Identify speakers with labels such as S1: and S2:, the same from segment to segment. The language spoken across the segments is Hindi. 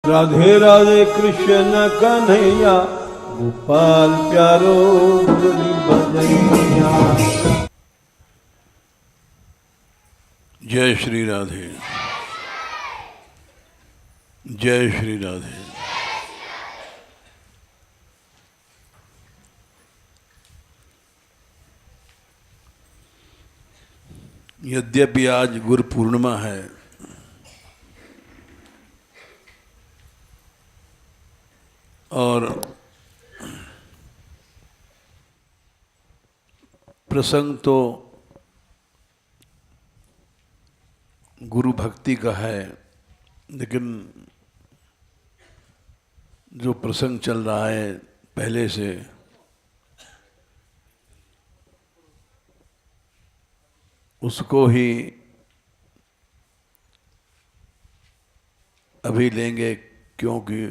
S1: राधे राधे कृष्ण कन्हैया गोपाल प्यारो मुरली बजैया।
S2: जय श्री राधे, जय श्री राधे। यद्यपि आज गुरु पूर्णिमा है, और प्रसंग तो गुरु भक्ति का है, लेकिन जो प्रसंग चल रहा है पहले से, उसको ही अभी लेंगे, क्योंकि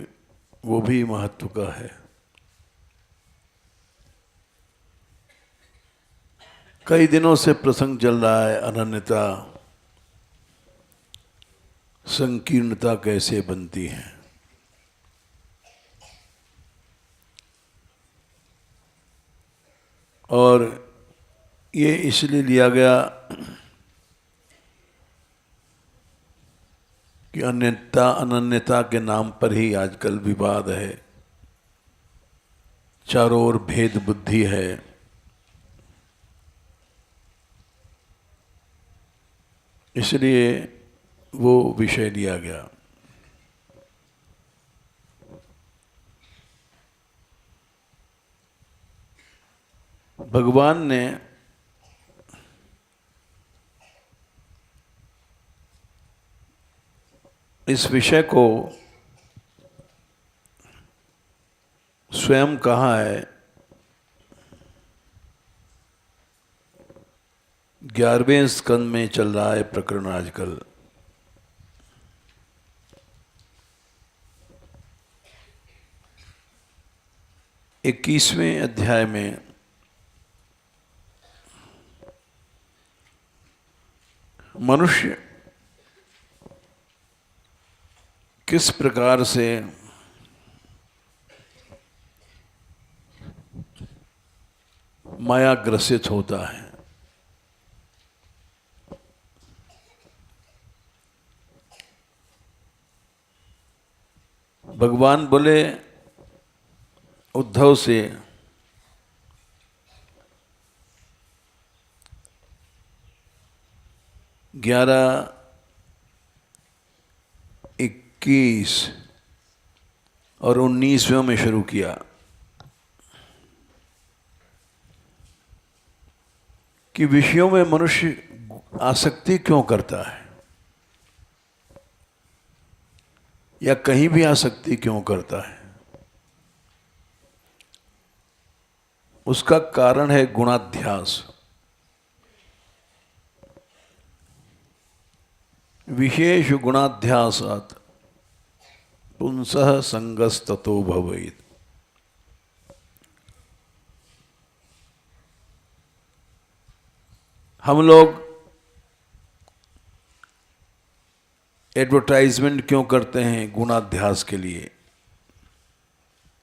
S2: वो भी महत्व का है। कई दिनों से प्रसंग चल रहा है, अनन्यता, संकीर्णता कैसे बनती है। और ये इसलिए लिया गया कि अनन्यता के नाम पर ही आजकल विवाद है, चारों ओर भेद बुद्धि है। इसलिए वो विषय लिया गया। भगवान ने इस विषय को स्वयं कहा है। 11वें स्कंद में चल रहा है प्रकरण आजकल। इक्कीसवें अध्याय में मनुष्य किस प्रकार से माया ग्रसित होता है। भगवान बोले उद्धव से, 11, 21 और 19वें में शुरू किया कि विषयों में मनुष्य आसक्ति क्यों करता है, या कहीं भी आसक्ति क्यों करता है। उसका कारण है गुणाध्यास। विशेष गुणाध्यासात् पुंसः संगस्ततो भवेत्। हम लोग एडवर्टाइजमेंट क्यों करते हैं गुणाध्यास के लिए,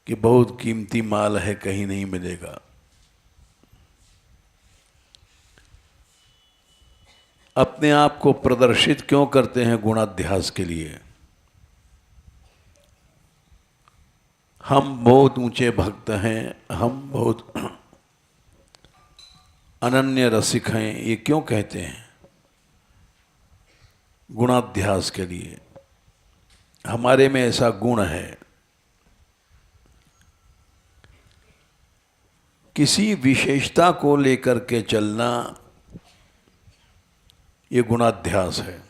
S2: कि बहुत कीमती माल है, कहीं नहीं मिलेगा। अपने आप को प्रदर्शित क्यों करते हैं गुणाध्यास के लिए। हम बहुत ऊंचे भक्त हैं, हम बहुत अनन्य रसिक हैं, ये क्यों कहते हैं। गुणाध्यास के लिए। हमारे में ऐसा गुण है। किसी विशेषता को लेकर के चलना, ये गुणाध्यास है।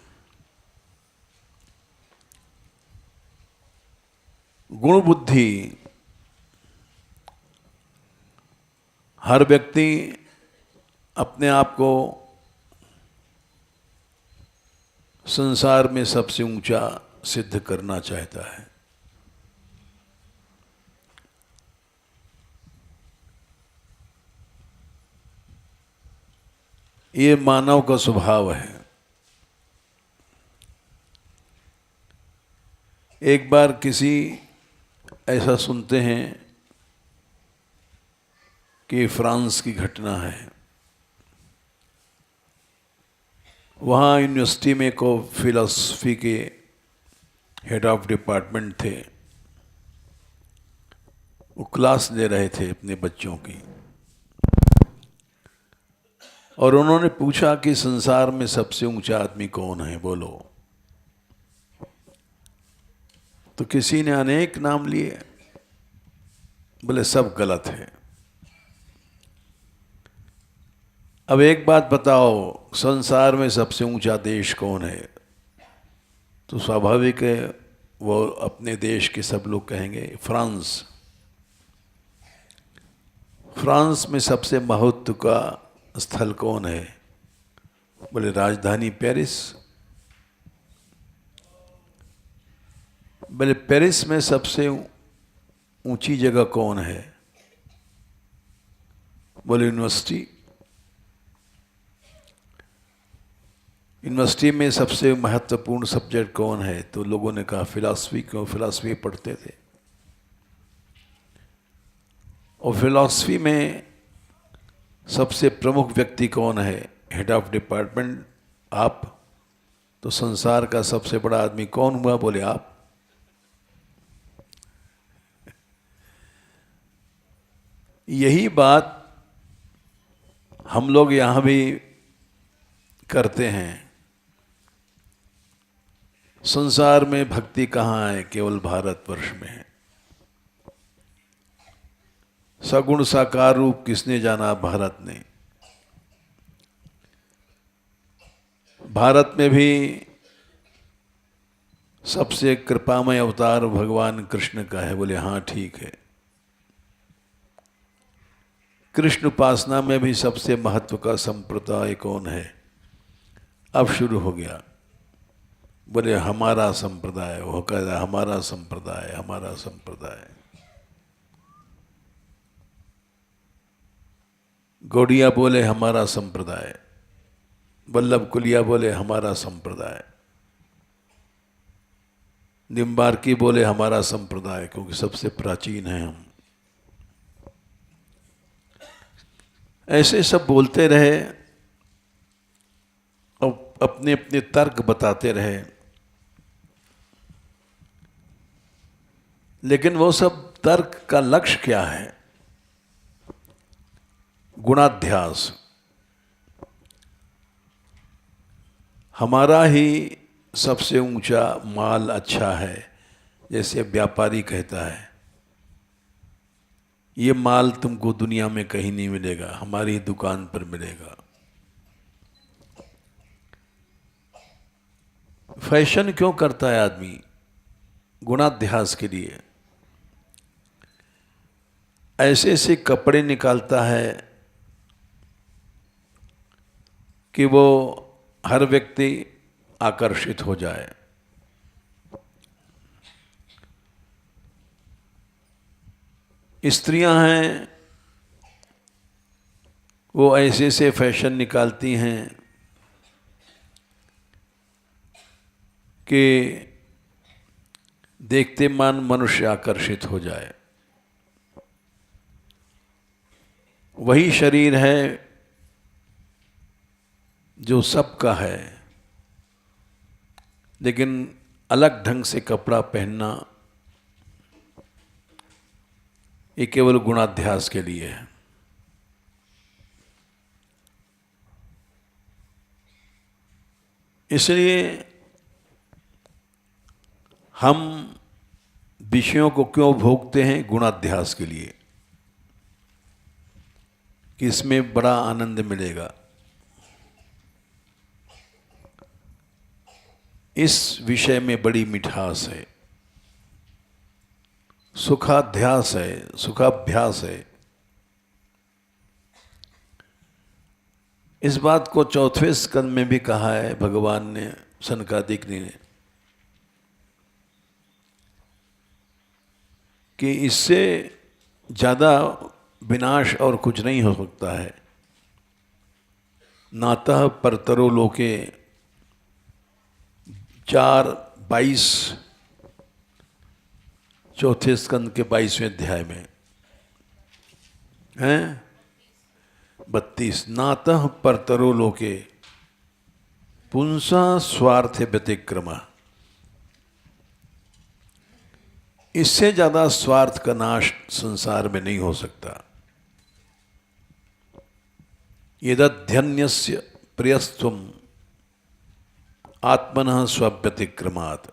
S2: गुण बुद्धि हर व्यक्ति अपने आप को संसार में सबसे ऊंचा सिद्ध करना चाहता है। ये मानव का स्वभाव है। एक बार किसी ऐसा सुनते हैं कि फ्रांस की घटना है, वहाँ यूनिवर्सिटी में को फिलॉसफी के हेड ऑफ डिपार्टमेंट थे, वो क्लास ले रहे थे अपने बच्चों की, और उन्होंने पूछा कि संसार में सबसे ऊंचा आदमी कौन है, बोलो। तो किसी ने अनेक नाम लिए, बोले सब गलत है। अब एक बात बताओ, संसार में सबसे ऊंचा देश कौन है? तो स्वाभाविक है वो अपने देश के सब लोग कहेंगे फ्रांस। फ्रांस में सबसे महत्व का स्थल कौन है? बोले राजधानी पेरिस। बोले पेरिस में सबसे ऊंची जगह कौन है? बोले यूनिवर्सिटी। यूनिवर्सिटी में सबसे महत्वपूर्ण सब्जेक्ट कौन है? तो लोगों ने कहा फिलॉसफी। क्यों? फिलॉसफी पढ़ते थे। और फिलॉसफी में सबसे प्रमुख व्यक्ति कौन है? हेड ऑफ डिपार्टमेंट, आप। तो संसार का सबसे बड़ा आदमी कौन हुआ? बोले आप। यही बात हम लोग यहाँ भी करते हैं। संसार में भक्ति कहाँ है? केवल भारतवर्ष में है। सगुण साकार रूप किसने जाना? भारत ने। भारत में भी सबसे कृपामय अवतार भगवान कृष्ण का है। बोले हाँ ठीक है। कृष्ण उपासना में भी सबसे महत्व का संप्रदाय कौन है? अब शुरू हो गया। बोले हमारा संप्रदाय। वो कह रहा हमारा संप्रदाय, हमारा संप्रदाय। गौड़िया बोले हमारा संप्रदाय, वल्लभ कुलिया बोले हमारा संप्रदाय, निम्बार्की बोले हमारा संप्रदाय, क्योंकि सबसे प्राचीन है हम। ऐसे सब बोलते रहे और अपने अपने तर्क बताते रहे, लेकिन वो सब तर्क का लक्ष्य क्या है? गुणाध्यास। हमारा ही सबसे ऊंचा माल अच्छा है, जैसे व्यापारी कहता है ये माल तुमको दुनिया में कहीं नहीं मिलेगा, हमारी दुकान पर मिलेगा। फैशन क्यों करता है आदमी? गुणाध्यास के लिए। ऐसे ऐसे कपड़े निकालता है कि वो हर व्यक्ति आकर्षित हो जाए। स्त्रियां हैं, वो ऐसे से फैशन निकालती हैं कि देखते मान मनुष्य आकर्षित हो जाए। वही शरीर है जो सबका है, लेकिन अलग ढंग से कपड़ा पहनना ये केवल गुणाध्यास के लिए है। इसलिए हम विषयों को क्यों भोगते हैं? गुणाध्यास के लिए, कि इसमें बड़ा आनंद मिलेगा। इस विषय में बड़ी मिठास है, सुखाध्यास है, सुखाभ्यास है। इस बात को चौथे स्कंद में भी कहा है भगवान ने, सनकादिक ने, कि इससे ज़्यादा विनाश और कुछ नहीं हो सकता है। नातः परतरो लोके 4:22 चौथे स्कंद के 22वें अध्याय में हैं 32। नातः परतरो लोके पुंसा स्वार्थ व्यतिक्रमा। इससे ज्यादा स्वार्थ का नाश संसार में नहीं हो सकता। यदध्यन्यस्य प्रियस्त्वम आत्मनः स्वव्यतिक्रमात्।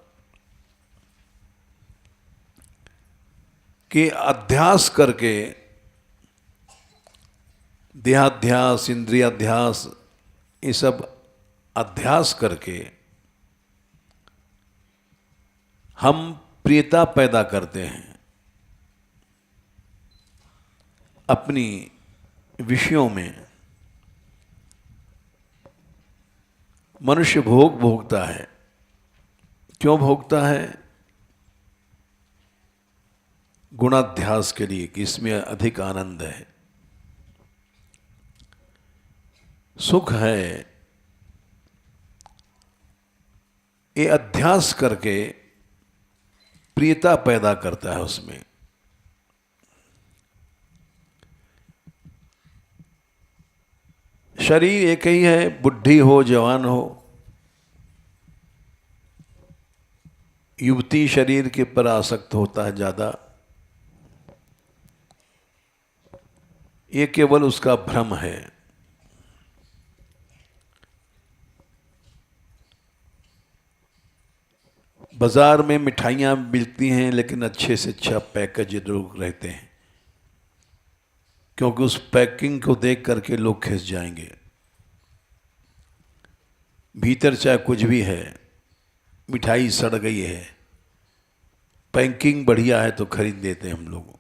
S2: कि अध्यास करके, देहाध्यास, इंद्रियाध्यास, ये सब अध्यास करके हम प्रियता पैदा करते हैं अपनी विषयों में। मनुष्य भोग भोगता है। क्यों भोगता है? गुणाध्यास के लिए, कि इसमें अधिक आनंद है, सुख है। ये अध्यास करके प्रियता पैदा करता है उसमें। शरीर एक ही है, बुढ़ी हो जवान हो। युवती शरीर के पर आसक्त होता है ज्यादा। ये केवल उसका भ्रम है। बाजार में मिठाइयाँ मिलती हैं, लेकिन अच्छे से अच्छा पैकेज लोग रहते हैं, क्योंकि उस पैकिंग को देख करके लोग खिंच जाएंगे। भीतर चाहे कुछ भी है, मिठाई सड़ गई है, पैकिंग बढ़िया है तो खरीद लेते हैं हम लोग,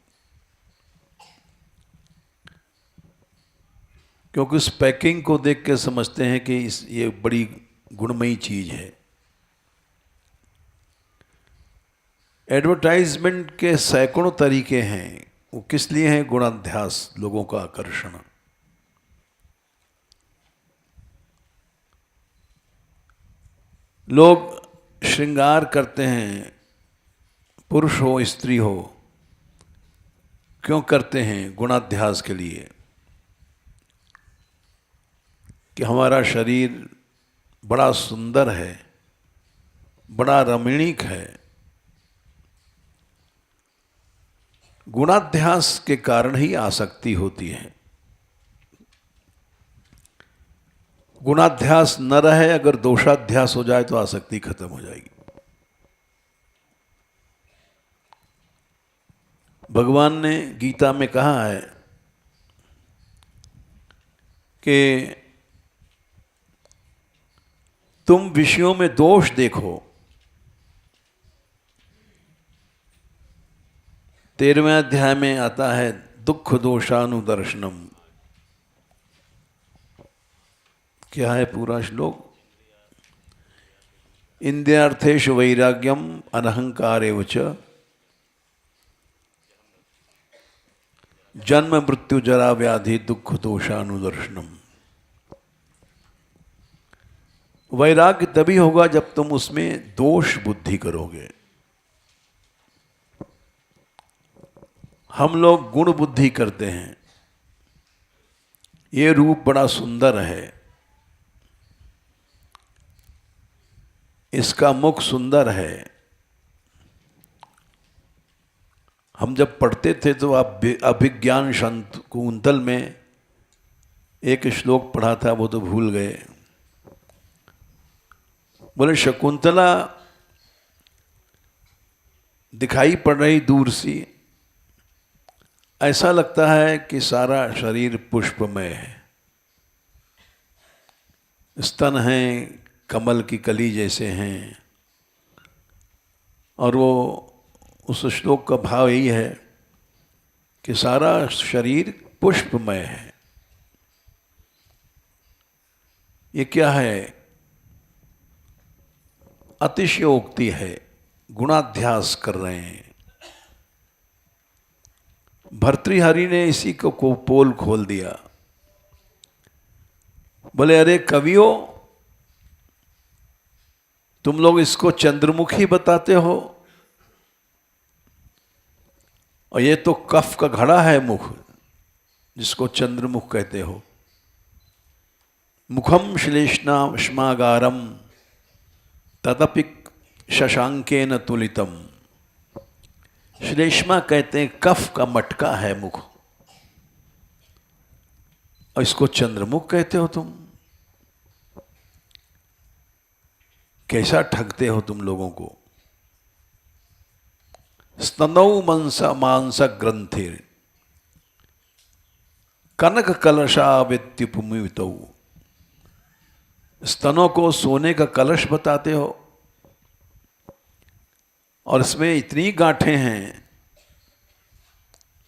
S2: क्योंकि उस पैकिंग को देख के समझते हैं कि ये बड़ी गुणमयी चीज है। एडवर्टाइजमेंट के सैकड़ों तरीके हैं। वो किस लिए हैं? गुणाध्यास, लोगों का आकर्षण। लोग श्रृंगार करते हैं, पुरुष हो स्त्री हो। क्यों करते हैं? गुणाध्यास के लिए, कि हमारा शरीर बड़ा सुंदर है, बड़ा रमणीक है। गुणाध्यास के कारण ही आसक्ति होती है। गुणाध्यास न रहे, अगर दोषाध्यास हो जाए तो आसक्ति खत्म हो जाएगी। भगवान ने गीता में कहा है कि तुम विषयों में दोष देखो। 13वें अध्याय में आता है दुख दोषानुदर्शनम। क्या है पूरा श्लोक? इंद्रियार्थेषु वैराग्यम अनहंकारेव च जन्म मृत्यु जरा व्याधि दुख दोषानुदर्शनम। वैराग्य तभी होगा जब तुम उसमें दोष बुद्धि करोगे। हम लोग गुण बुद्धि करते हैं। ये रूप बड़ा सुंदर है, इसका मुख सुंदर है। हम जब पढ़ते थे तो अभिज्ञान शाकुंतल में एक श्लोक पढ़ा था, वो तो भूल गए। बोले शकुंतला दिखाई पड़ रही दूर सी, ऐसा लगता है कि सारा शरीर पुष्पमय है। स्तन हैं कमल की कली जैसे हैं। और वो उस श्लोक का भाव यही है कि सारा शरीर पुष्पमय है। ये क्या है? अतिशयोक्ति है। गुणाध्यास कर रहे हैं। भर्तृहरि ने इसी को पोल खोल दिया। बोले अरे कवियों, तुम लोग इसको चंद्रमुखी बताते हो, और ये तो कफ का घड़ा है मुख, जिसको चंद्रमुख कहते हो। मुखम श्लेष्णाश्मागारम तदपि शशांकेन तुलितम। श्लेष्मा कहते हैं कफ का मटका है मुख, और इसको चंद्रमुख कहते हो तुम। कैसा ठगते हो तुम लोगों को। स्तनौ मांस ग्रंथिर कनक कलशावित्युपमितौ। स्तनों को सोने का कलश बताते हो, और इसमें इतनी गांठें हैं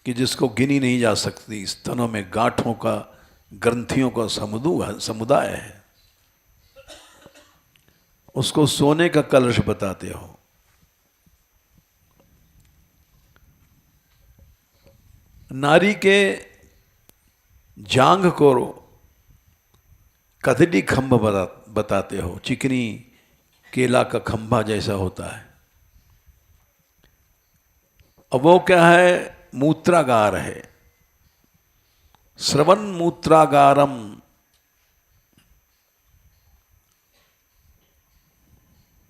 S2: कि जिसको गिनी नहीं जा सकती। स्तनों में गांठों का, ग्रंथियों का समुदाय है, उसको सोने का कलश बताते हो। नारी के जांघ को कथड़ी खंभ बताते हो, चिकनी केला का खंभा जैसा होता है। और वो क्या है, मूत्रागार है। श्रवण मूत्रागारम,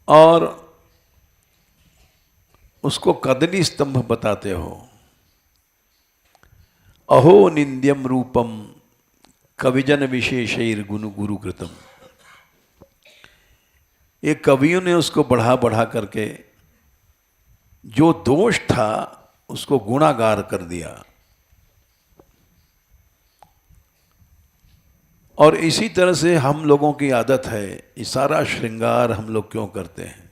S2: और उसको कदली स्तंभ बताते हो। अहो निंद्यम रूपम कविजन विशेषैर गुरु गुरुकृतम। ये कवियों ने उसको बढ़ा बढ़ा करके जो दोष था उसको गुणागार कर दिया। और इसी तरह से हम लोगों की आदत है, ये सारा श्रृंगार हम लोग क्यों करते हैं?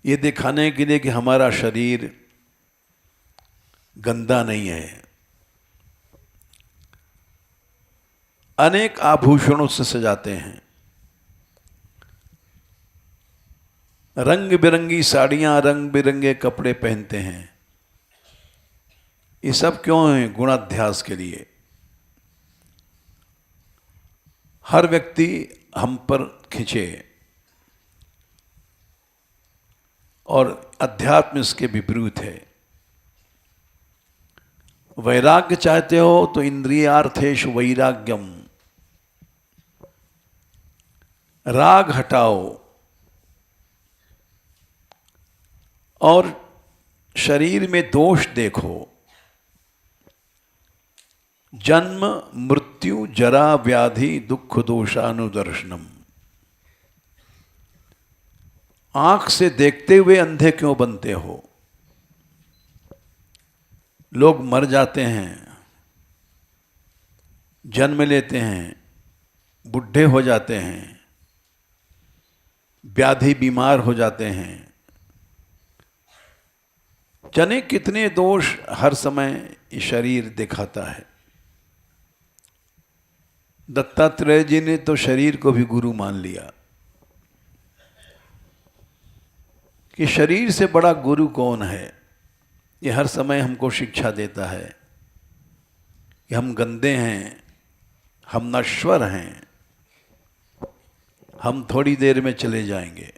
S2: ये दिखाने के लिए कि हमारा शरीर गंदा नहीं है। अनेक आभूषणों से सजाते हैं, रंग बिरंगी साड़ियां, रंग बिरंगे कपड़े पहनते हैं। ये सब क्यों है? गुणाध्यास के लिए। हर व्यक्ति हम पर खिंचे, और अध्यात्म इसके विपरीत है। वैराग्य चाहते हो तो इंद्रियार्थेषु वैराग्यम, राग हटाओ और शरीर में दोष देखो। जन्म मृत्यु जरा व्याधि दुख दोषानुदर्शनम। आंख से देखते हुए अंधे क्यों बनते हो? लोग मर जाते हैं, जन्म लेते हैं, बुढ़े हो जाते हैं, व्याधि बीमार हो जाते हैं। जाने कितने दोष हर समय ये शरीर दिखाता है। दत्तात्रेय जी ने तो शरीर को भी गुरु मान लिया कि शरीर से बड़ा गुरु कौन है। ये हर समय हमको शिक्षा देता है कि हम गंदे हैं, हम नश्वर हैं, हम थोड़ी देर में चले जाएंगे।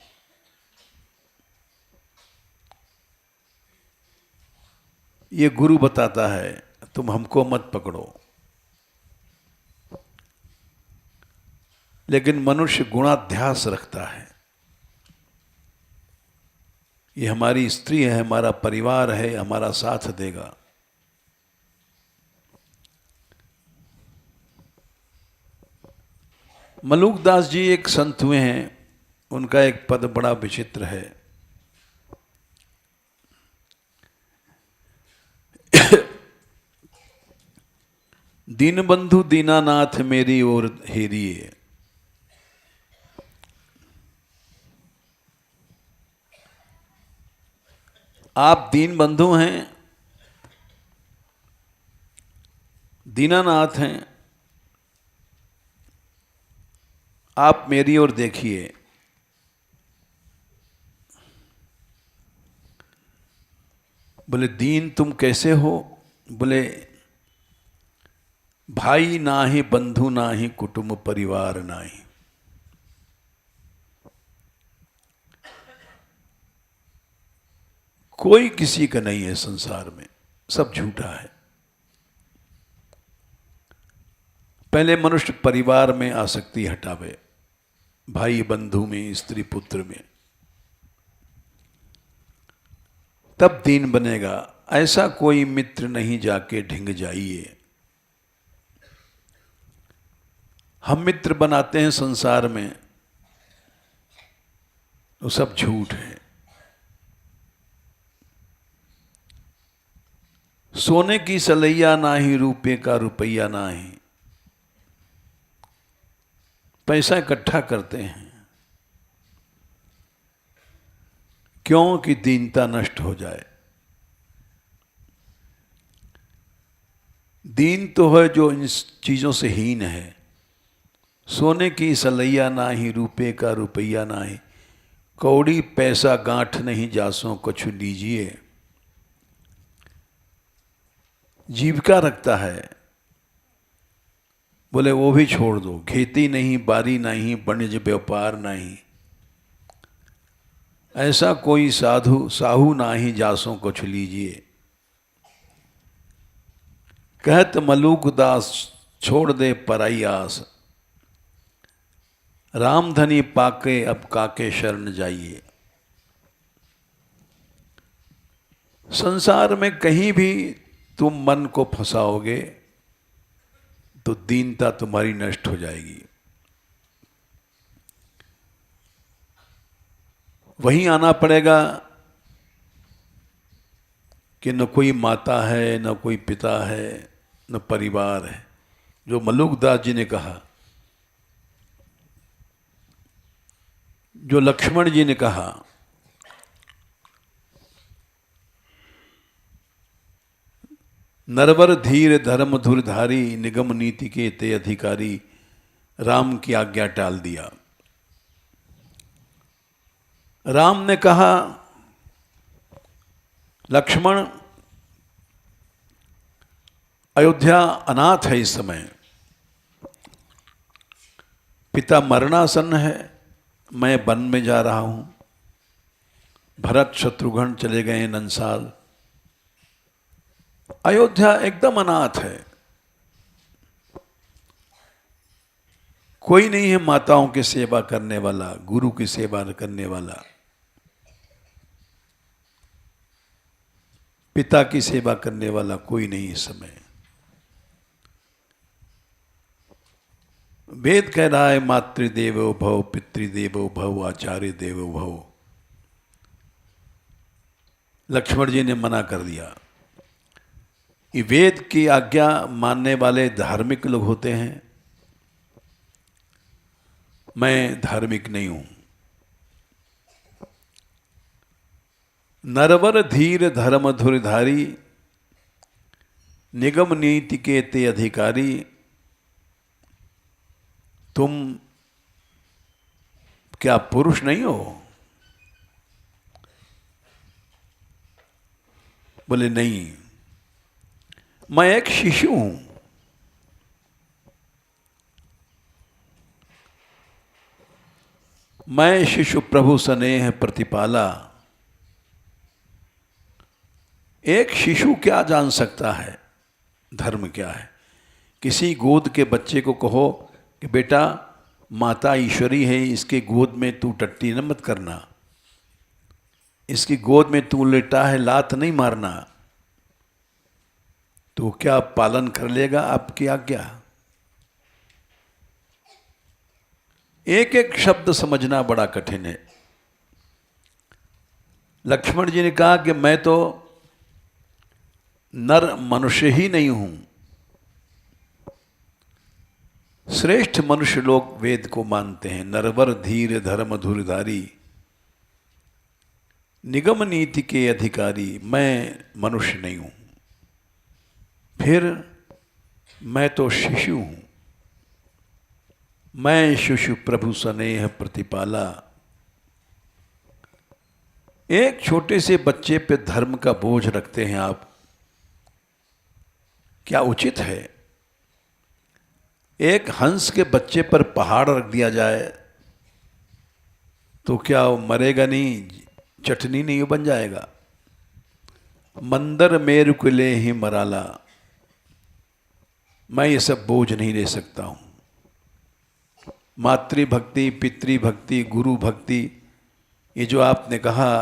S2: ये गुरु बताता है तुम हमको मत पकड़ो। लेकिन मनुष्य गुणाध्यास रखता है। ये हमारी स्त्री है, हमारा परिवार है, हमारा साथ देगा। मलुकदास जी एक संत हुए हैं, उनका एक पद बड़ा विचित्र है। दीनबंधु दीनानाथ मेरी ओर हेरिए। आप दीन बंधु हैं, दीनानाथ हैं, आप मेरी ओर देखिए। बोले दीन तुम कैसे हो? बोले भाई ना ही, बंधु ना ही, कुटुंब परिवार ना ही। कोई किसी का नहीं है संसार में, सब झूठा है। पहले मनुष्य परिवार में आसक्ति हटावे, भाई बंधु में, स्त्री पुत्र में, तब दीन बनेगा। ऐसा कोई मित्र नहीं जाके ढिंग जाइए। हम मित्र बनाते हैं संसार में, वो सब झूठ है। सोने की सलैया नाही, रुपये का रुपया नाही। पैसा इकट्ठा करते हैं क्यों कि दीनता नष्ट हो जाए। दीन तो है जो इन चीजों से हीन है। सोने की सलैया नाही, रुपये का रुपया नाही। कौड़ी पैसा गांठ नहीं, जासों कछु लीजिए। जीविका रखता है, बोले वो भी छोड़ दो। खेती नहीं, बारी नहीं, वाणिज्य व्यापार नहीं। ऐसा कोई साहू नाही, जासों कछु लीजिए। कहत मलूक दास, छोड़ दे पराई आस। रामधनी पाके, अब काके शरण जाइए। संसार में कहीं भी तुम मन को फंसाओगे तो दीनता तुम्हारी नष्ट हो जाएगी। वहीं आना पड़ेगा कि न कोई माता है, न कोई पिता है, न परिवार है। जो मलुकदास जी ने कहा, जो लक्ष्मण जी ने कहा, नरवर धीर धर्म धुरधारी, निगम नीति के ते अधिकारी। राम की आज्ञा टाल दिया। राम ने कहा, लक्ष्मण अयोध्या अनाथ है इस समय, पिता मरणासन्न है, मैं वन में जा रहा हूं। भरत शत्रुघ्न चले गए नंसाल, अयोध्या एकदम अनाथ है। कोई नहीं है माताओं की सेवा करने वाला, गुरु की सेवा करने वाला, पिता की सेवा करने वाला कोई नहीं इस समय। वेद कह रहा है, मातृदेवो भव, पितृदेवो भव, आचार्य देवो भव। लक्ष्मण जी ने मना कर दिया। ये वेद की आज्ञा मानने वाले धार्मिक लोग होते हैं, मैं धार्मिक नहीं हूं। नरवर धीर धर्म धुरधारी, निगम नीति के ते अधिकारी। तुम क्या पुरुष नहीं हो? बोले नहीं, मैं एक शिशु हूं। मैं शिशु प्रभु स्नेह प्रतिपाला। एक शिशु क्या जान सकता है धर्म क्या है? किसी गोद के बच्चे को कहो कि बेटा माता ईश्वरी है, इसके गोद में तू टट्टी न मत करना, इसकी गोद में तू लेटा है, लात नहीं मारना, तो क्या पालन कर लेगा आपकी आज्ञा? एक एक शब्द समझना बड़ा कठिन है। लक्ष्मण जी ने कहा कि मैं तो नर मनुष्य ही नहीं हूं। श्रेष्ठ मनुष्य लोग वेद को मानते हैं। नरवर धीर धर्म धुरधारी, निगम नीति के अधिकारी। मैं मनुष्य नहीं हूं, फिर मैं तो शिशु हूं। मैं शिशु प्रभु स्नेह प्रतिपाला। एक छोटे से बच्चे पे धर्म का बोझ रखते हैं आप, क्या उचित है? एक हंस के बच्चे पर पहाड़ रख दिया जाए तो क्या वो मरेगा नहीं, चटनी नहीं बन जाएगा? मंदर मेरु कुले ही मराला, मैं ये सब बोझ नहीं ले सकता हूं। मातृभक्ति, पितृभक्ति, गुरु भक्ति, ये जो आपने कहा,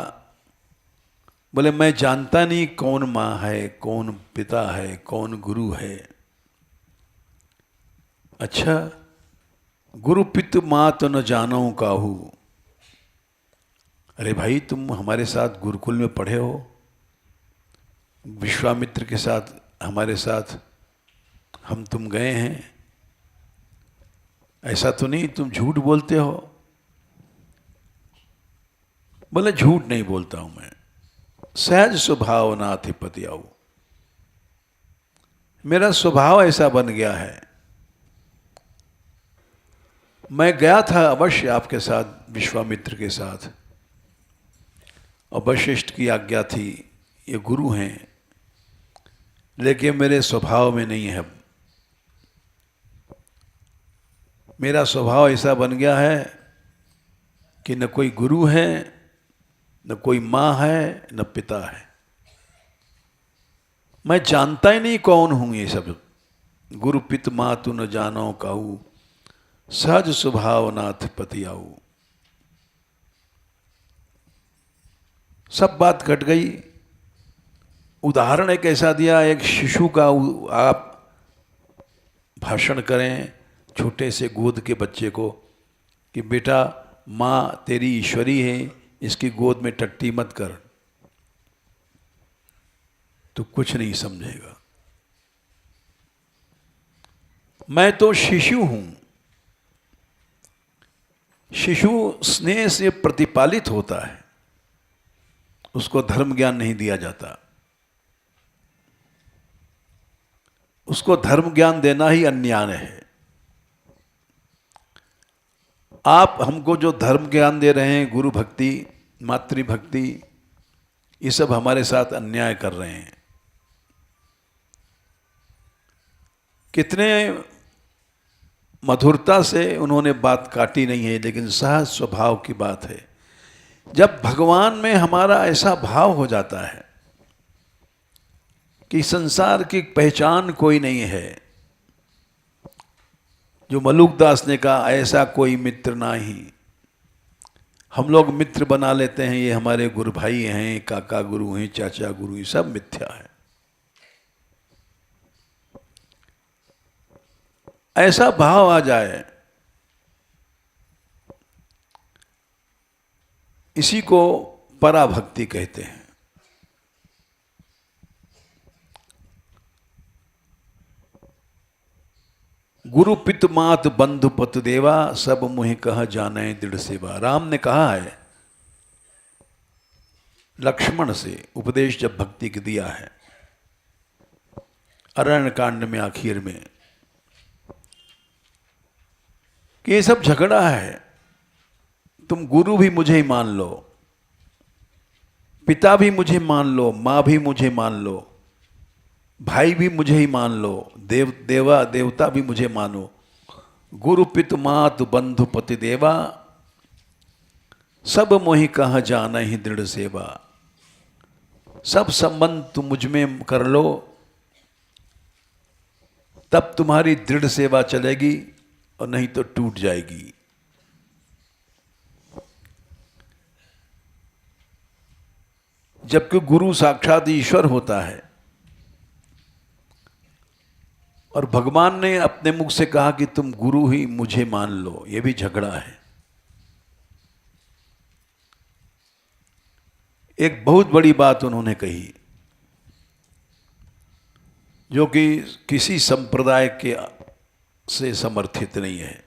S2: बोले मैं जानता नहीं कौन माँ है, कौन पिता है, कौन गुरु है। अच्छा, गुरु पितु मात न जानो काहू। अरे भाई, तुम हमारे साथ गुरुकुल में पढ़े हो, विश्वामित्र के साथ, हमारे साथ हम तुम गए हैं, ऐसा तो नहीं तुम झूठ बोलते हो? बोले झूठ नहीं बोलता हूं मैं, सहज स्वभाव नाधिपति आऊ, मेरा स्वभाव ऐसा बन गया है। मैं गया था अवश्य आपके साथ, विश्वामित्र के साथ, और वशिष्ठ की आज्ञा थी, ये गुरु हैं, लेकिन मेरे स्वभाव में नहीं है। मेरा स्वभाव ऐसा बन गया है कि न कोई गुरु है, न कोई माँ है, न पिता है। मैं जानता ही नहीं कौन हूं ये सब। गुरु पित मातु न जानो काहू, सहज स्वभाव नाथ पति आऊ। सब बात कट गई। उदाहरण एक ऐसा दिया, एक शिशु का आप भाषण करें छोटे से गोद के बच्चे को कि बेटा माँ तेरी ईश्वरी है, इसकी गोद में टट्टी मत कर, तो कुछ नहीं समझेगा। मैं तो शिशु हूं। शिशु स्नेह से प्रतिपालित होता है, उसको धर्म ज्ञान नहीं दिया जाता। उसको धर्म ज्ञान देना ही अन्याय है। आप हमको जो धर्म ज्ञान दे रहे हैं, गुरु भक्ति, मातृभक्ति, ये सब हमारे साथ अन्याय कर रहे हैं। कितने मधुरता से उन्होंने बात काटी नहीं है, लेकिन सहज स्वभाव की बात है। जब भगवान में हमारा ऐसा भाव हो जाता है कि संसार की पहचान कोई नहीं है, जो मलुकदास ने कहा, ऐसा कोई मित्र नहीं। हम लोग मित्र बना लेते हैं, ये हमारे गुरु भाई हैं, काका गुरु हैं, चाचा गुरु हैं, सब मिथ्या है। ऐसा भाव आ जाए, इसी को पराभक्ति कहते हैं। गुरु पित मात बंधु पत देवा, सब मुहि कह जाने दृढ़ सेवा। राम ने कहा है लक्ष्मण से, उपदेश जब भक्ति के दिया है अरण्य कांड में आखिर में, कि ये सब झगड़ा है, तुम गुरु भी मुझे ही मान लो, पिता भी मुझे मान लो, माँ भी मुझे मान लो, भाई भी मुझे ही मान लो, देवता भी मुझे मानो। गुरु पित मात बंधु पति देवा, सब मोहि कह जाना ही दृढ़ सेवा। सब संबंध तुम मुझ में कर लो, तब तुम्हारी दृढ़ सेवा चलेगी, और नहीं तो टूट जाएगी। जबकि गुरु साक्षात ईश्वर होता है, और भगवान ने अपने मुख से कहा कि तुम गुरु ही मुझे मान लो, यह भी झगड़ा है। एक बहुत बड़ी बात उन्होंने कही, जो कि किसी संप्रदाय के से समर्थित नहीं है।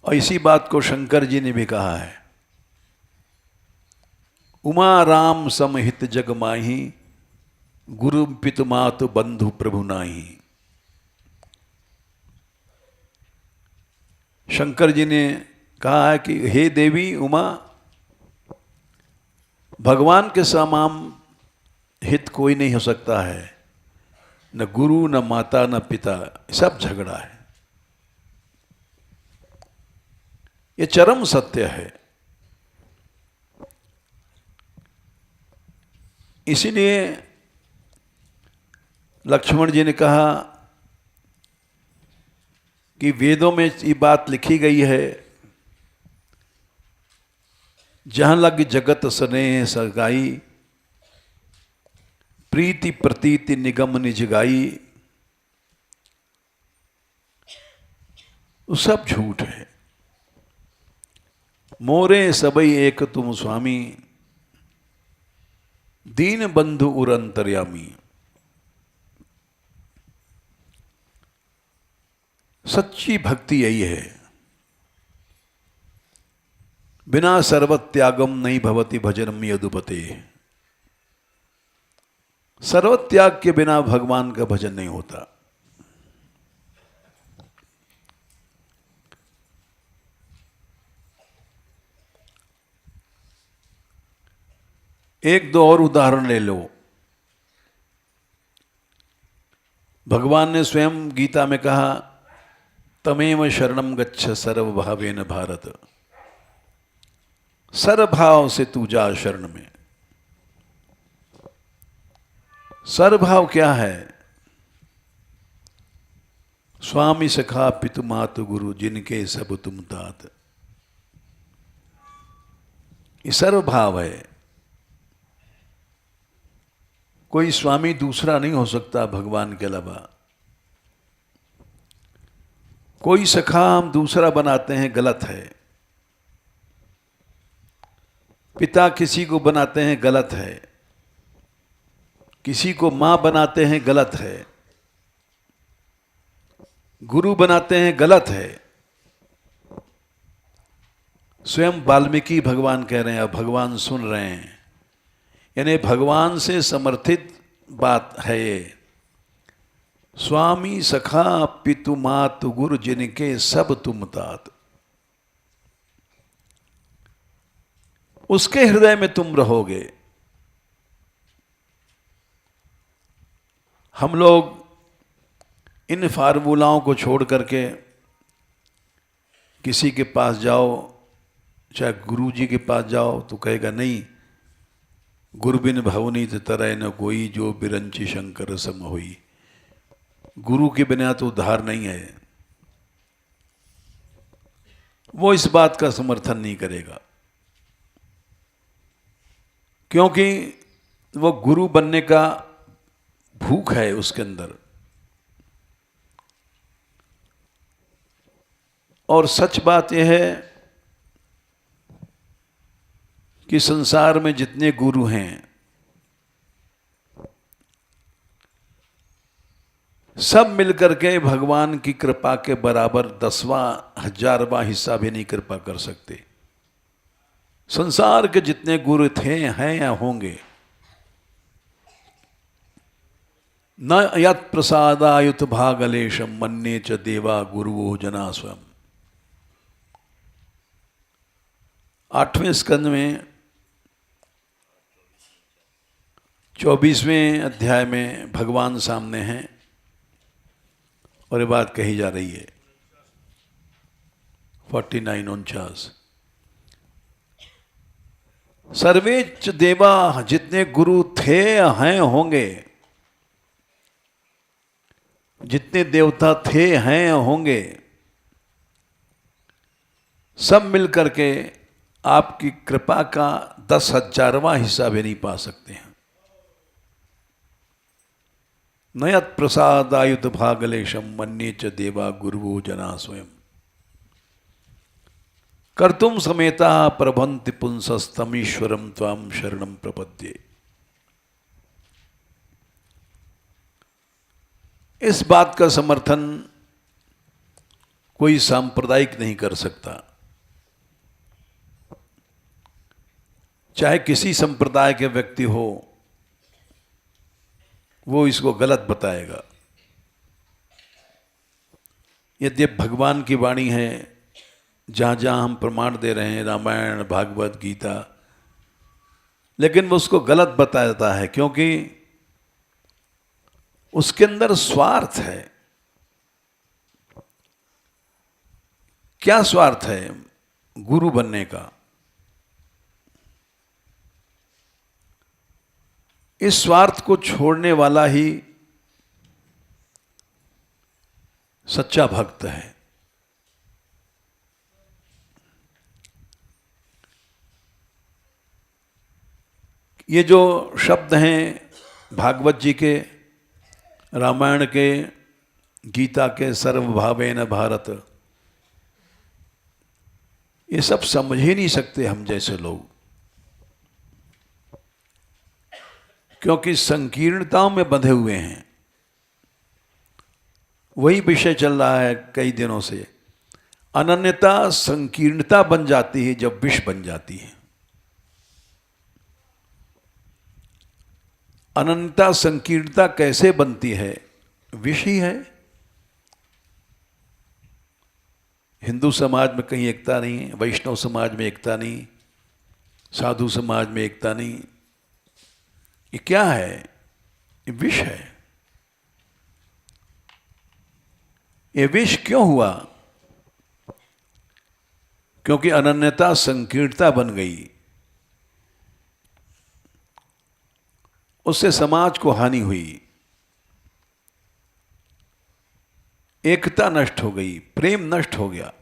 S2: और इसी बात को शंकर जी ने भी कहा है, उमा राम समहित जग माही, गुरु पितु मातु बंधु प्रभु नाही। शंकर जी ने कहा है कि हे देवी उमा, भगवान के समान हित कोई नहीं हो सकता है, न गुरु, न माता, न पिता, सब झगड़ा है। ये चरम सत्य है। इसीलिए लक्ष्मण जी ने कहा कि वेदों में ये बात लिखी गई है, जहां लग जगत स्नेह सगाई, प्रीति प्रतीति निगम निज गाई, वो सब झूठ है। मोरे सबई एक तुम स्वामी, दीन बंधु उर अंतर्यामी। सच्ची भक्ति यही है। बिना सर्वत्यागम नहीं भवति भजनम यदुपते। सर्वत्याग के बिना भगवान का भजन नहीं होता। एक दो और उदाहरण ले लो। भगवान ने स्वयं गीता में कहा, तमेव शरणम गच्छ सर्वभावेन भारत। सर्वभाव से तू जा शरण में। सर्वभाव क्या है? स्वामी सखा पितु मातु गुरु, जिनके सब तुम तात। ये सर्वभाव है। कोई स्वामी दूसरा नहीं हो सकता भगवान के अलावा। कोई सखा हम दूसरा बनाते हैं, गलत है। पिता किसी को बनाते हैं, गलत है। किसी को मां बनाते हैं, गलत है। गुरु बनाते हैं, गलत है। स्वयं वाल्मीकि भगवान कह रहे हैं, अब भगवान सुन रहे हैं। यानी भगवान से समर्थित बात है ये। स्वामी सखा पितु मातु गुरु, जिनके सब तुम तात। उसके हृदय में तुम रहोगे। हम लोग इन फार्मूलाओं को छोड़ करके किसी के पास जाओ, चाहे गुरु जी के पास जाओ, तो कहेगा नहीं, गुरु बिन भवनीत तरह न कोई, जो बिरंची शंकर सम होई। गुरु के बिना तो उद्धार नहीं है। वो इस बात का समर्थन नहीं करेगा, क्योंकि वो गुरु बनने का भूख है उसके अंदर। और सच बात यह है कि संसार में जितने गुरु हैं, सब मिलकर के भगवान की कृपा के बराबर 10वां 1000वां हिस्सा भी नहीं कृपा कर सकते। संसार के जितने गुरु थे, हैं या होंगे, न यत् प्रसादायुत भागलेशम मन्ये च देवा गुरुवो जना स्वयं। 8वें स्कंद में 24वें अध्याय में भगवान सामने हैं और ये बात कही जा रही है। 49-49 सर्वेच देवा, जितने गुरु थे हैं होंगे, जितने देवता थे हैं होंगे, सब मिलकर के आपकी कृपा का 10,000वां हिस्सा भी नहीं पा सकते हैं। नयत प्रसादायुत भागलेशम मन्ये च देवा गुरुवो जना स्वयं। कर्तुम समेता प्रभंति पुंसस्तमीश्वरम त्वाम शरणम प्रपद्ये। इस बात का समर्थन कोई सांप्रदायिक नहीं कर सकता। चाहे किसी संप्रदाय के व्यक्ति हो, वो इसको गलत बताएगा। यद्यपि भगवान की वाणी है, जहाँ जहाँ हम प्रमाण दे रहे हैं, रामायण भागवत गीता, लेकिन वो उसको गलत बताता है, क्योंकि उसके अंदर स्वार्थ है। क्या स्वार्थ है गुरु बनने का? इस स्वार्थ को छोड़ने वाला ही सच्चा भक्त है। ये जो शब्द हैं भागवत जी के, रामायण के, गीता के, सर्वभावेन भारत, ये सब समझ ही नहीं सकते हम जैसे लोग, क्योंकि संकीर्णताओं में बंधे हुए हैं। वही विषय चल रहा है कई दिनों से। अनन्यता संकीर्णता बन जाती है जब विष बन जाती है। अनन्यता संकीर्णता कैसे बनती है? विष ही है। हिंदू समाज में कहीं एकता नहीं, वैष्णव समाज में एकता नहीं, साधु समाज में एकता नहीं। ये क्या है? ये विष है। ये विष क्यों हुआ? क्योंकि अनन्यता संकीर्णता बन गई। उससे समाज को हानि हुई, एकता नष्ट हो गई, प्रेम नष्ट हो गया,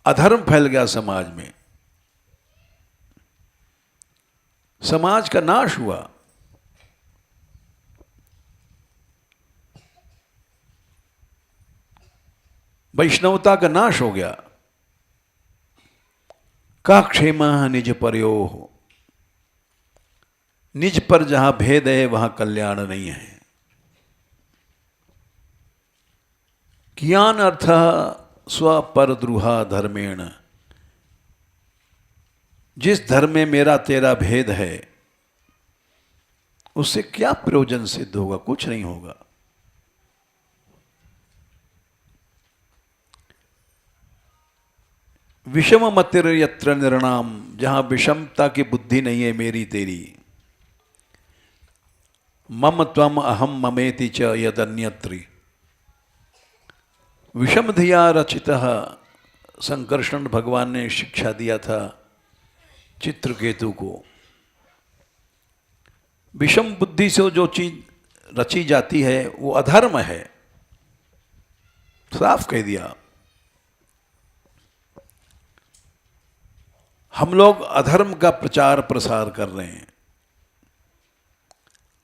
S2: अधर्म फैल गया समाज में, समाज का नाश हुआ। वैष्णवता का नाश हो गया। का क्षेमा निज परयोः, निज पर जहां भेद है वहां कल्याण नहीं है। कियान अर्थ स्वपरद्रुहा धर्मेण, जिस धर्म में मेरा तेरा भेद है उससे क्या प्रयोजन सिद्ध होगा? कुछ नहीं होगा। विषम मतिर यत्र निर्णाम, जहां विषमता की बुद्धि नहीं है मेरी तेरी, मम त्वम अहम ममेति च यदन्यत्री, विषम धिया रचितः। संकर्षण भगवान ने शिक्षा दिया था चित्रकेतु को। विषम बुद्धि से जो चीज रची जाती है वो अधर्म है, साफ कह दिया। हम लोग अधर्म का प्रचार प्रसार कर रहे हैं,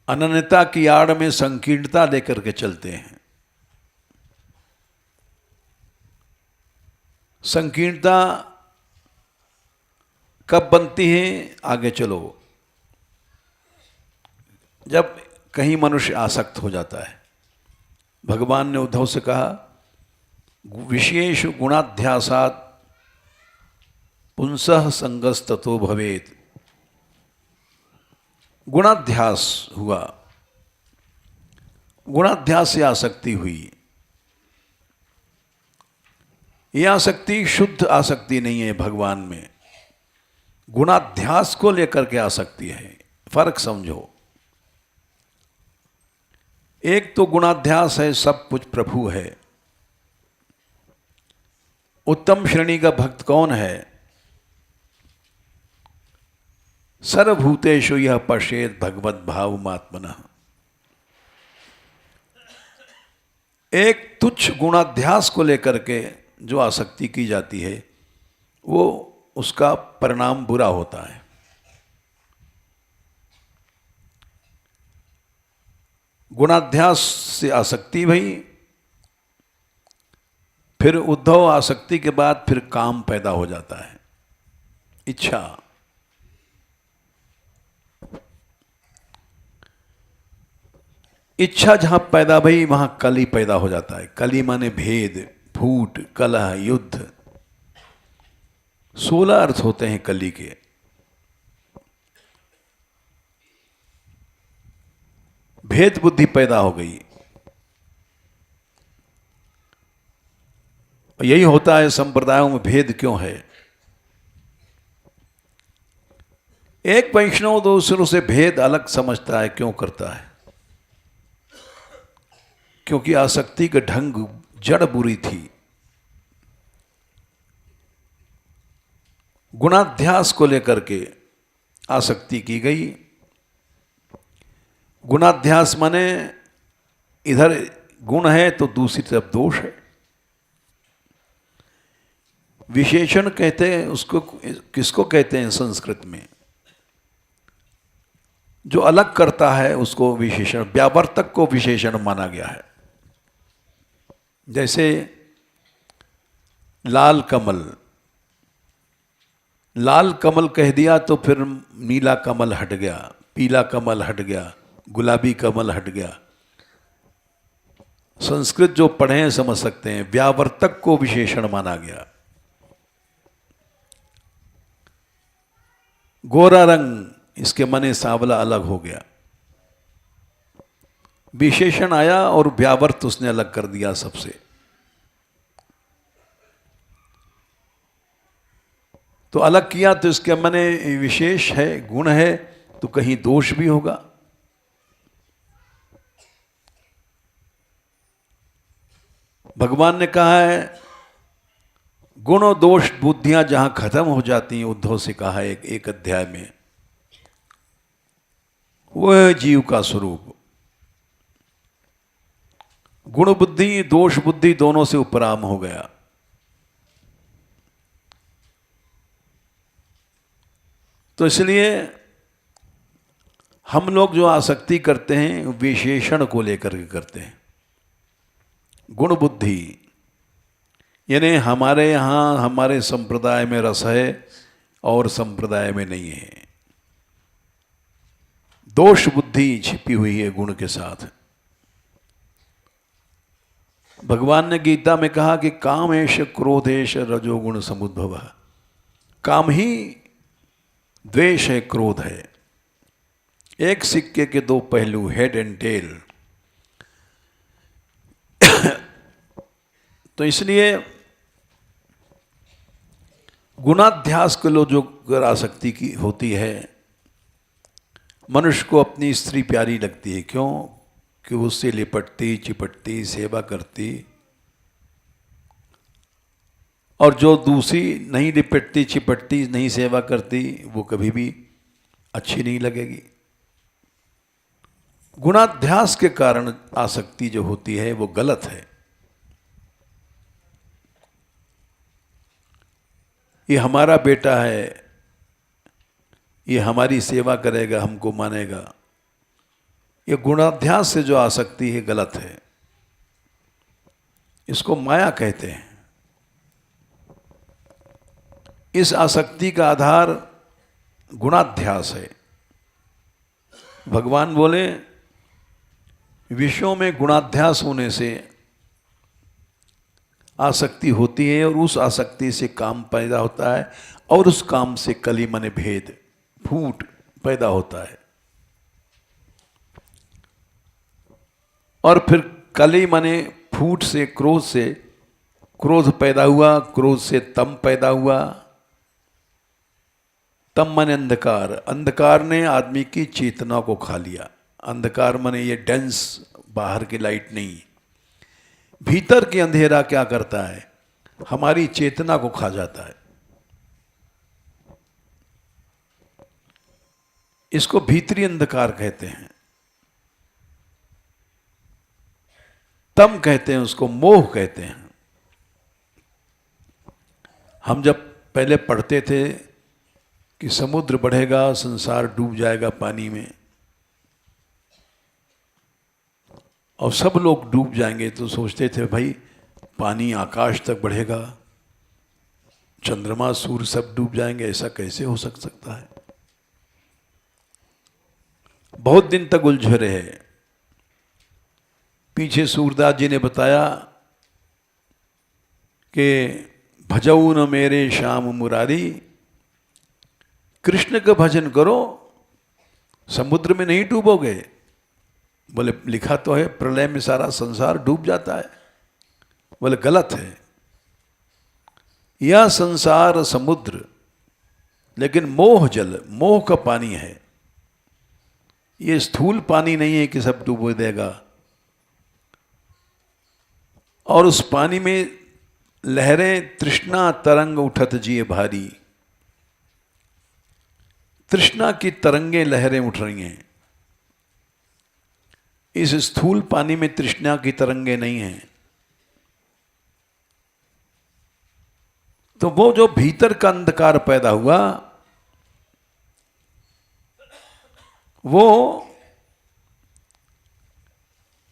S2: अनन्यता की आड़ में संकीर्णता लेकर के चलते हैं। संकीर्णता कब बनती है? आगे चलो, जब कहीं मनुष्य आसक्त हो जाता है। भगवान ने उद्धव से कहा, विशेष गुणाध्यासात् पुंसः संगस्ततो भवेत्। गुणाध्यास हुआ, गुणाध्यास से आसक्ति हुई। यह आसक्ति शुद्ध आसक्ति नहीं है भगवान में, गुणाध्यास को लेकर के आसक्ति है। फर्क समझो। एक तो गुणाध्यास है सब कुछ प्रभु है। उत्तम श्रेणी का भक्त कौन है? सर्वभूतेषु यह पश्येत भगवत भावमात्मनः। एक तुच्छ गुणाध्यास को लेकर के जो आसक्ति की जाती है वो उसका परिणाम बुरा होता है। गुणाध्यास से आसक्ति भई, फिर उद्धव आसक्ति के बाद फिर काम पैदा हो जाता है, इच्छा। इच्छा जहां पैदा भई वहां कली पैदा हो जाता है। कली माने भेद, फूट, कलह, युद्ध। 16 अर्थ होते हैं कली के। भेद बुद्धि पैदा हो गई। यही होता है संप्रदायों में। भेद क्यों है? एक वैष्णव दूसरों से भेद अलग समझता है। क्यों करता है? क्योंकि आसक्ति का ढंग जड़ बुरी थी। गुणाध्यास को लेकर के आसक्ति की गई। गुणाध्यास माने इधर गुण है तो दूसरी तरफ दोष है। विशेषण कहते हैं उसको, किसको कहते हैं संस्कृत में? जो अलग करता है उसको विशेषण, व्यावर्तक को विशेषण माना गया है। जैसे लाल कमल, लाल कमल कह दिया तो फिर नीला कमल हट गया, पीला कमल हट गया, गुलाबी कमल हट गया। संस्कृत जो पढ़े हैं समझ सकते हैं, व्यावर्तक को विशेषण माना गया। गोरा रंग, इसके माने सांवला अलग हो गया। विशेषण आया और व्यावर्त उसने अलग कर दिया सबसे। तो अलग किया तो इसके माने विशेष है, गुण है, तो कहीं दोष भी होगा। भगवान ने कहा है गुण और दोष बुद्धियां जहां खत्म हो जाती हैं, उद्धव से कहा है एक अध्याय में, वह जीव का स्वरूप। गुण बुद्धि दोष बुद्धि दोनों से उपराम हो गया। तो इसलिए हम लोग जो आसक्ति करते हैं विशेषण को लेकर के करते हैं। गुण बुद्धि यानी हमारे यहाँ हमारे संप्रदाय में रस है और संप्रदाय में नहीं है। दोष बुद्धि छिपी हुई है गुण के साथ। भगवान ने गीता में कहा कि कामेश क्रोधेश रजोगुण समुद्भव। काम ही द्वेष है, क्रोध है। एक सिक्के के दो पहलू, हेड एंड टेल। तो इसलिए गुणाध्यास के लोग जो आसक्ति की होती है, मनुष्य को अपनी स्त्री प्यारी लगती है। क्यों? कि उससे लिपटती चिपटती सेवा करती, और जो दूसरी नहीं लिपटती चिपटती नहीं सेवा करती वो कभी भी अच्छी नहीं लगेगी। गुणाध्यास के कारण आसक्ति जो होती है वो गलत है। ये हमारा बेटा है, ये हमारी सेवा करेगा, हमको मानेगा, ये गुणाध्यास से जो आसक्ति है गलत है। इसको माया कहते हैं। इस आसक्ति का आधार गुणाध्यास है। भगवान बोले विषयों में गुणाध्यास होने से आसक्ति होती है और उस आसक्ति से काम पैदा होता है और उस काम से कली माने भेद, फूट पैदा होता है। और फिर कली माने फूट से, क्रोध से क्रोध पैदा हुआ, क्रोध से तम पैदा हुआ। तम माने अंधकार, अंधकार ने आदमी की चेतना को खा लिया। अंधकार माने ये डेंस बाहर की लाइट नहीं, भीतर के अंधेरा क्या करता है, हमारी चेतना को खा जाता है। इसको भीतरी अंधकार कहते हैं। तम कहते हैं उसको, मोह कहते हैं। हम जब पहले पढ़ते थे कि समुद्र बढ़ेगा, संसार डूब जाएगा पानी में और सब लोग डूब जाएंगे, तो सोचते थे भाई पानी आकाश तक बढ़ेगा, चंद्रमा सूर्य सब डूब जाएंगे, ऐसा कैसे हो सकता है। बहुत दिन तक उलझे रहे। पीछे सूरदास जी ने बताया कि भजऊ न मेरे श्याम मुरारी, कृष्ण का भजन करो, समुद्र में नहीं डूबोगे। बोले लिखा तो है प्रलय में सारा संसार डूब जाता है। बोले गलत है, यह संसार समुद्र, लेकिन मोह जल, मोह का पानी है। ये स्थूल पानी नहीं है कि सब डूबो देगा। और उस पानी में लहरें तृष्णा तरंग उठत जिए भारी, तृष्णा की तरंगे लहरें उठ रही हैं। इस स्थूल पानी में तृष्णा की तरंगे नहीं हैं। तो वो जो भीतर का अंधकार पैदा हुआ, वो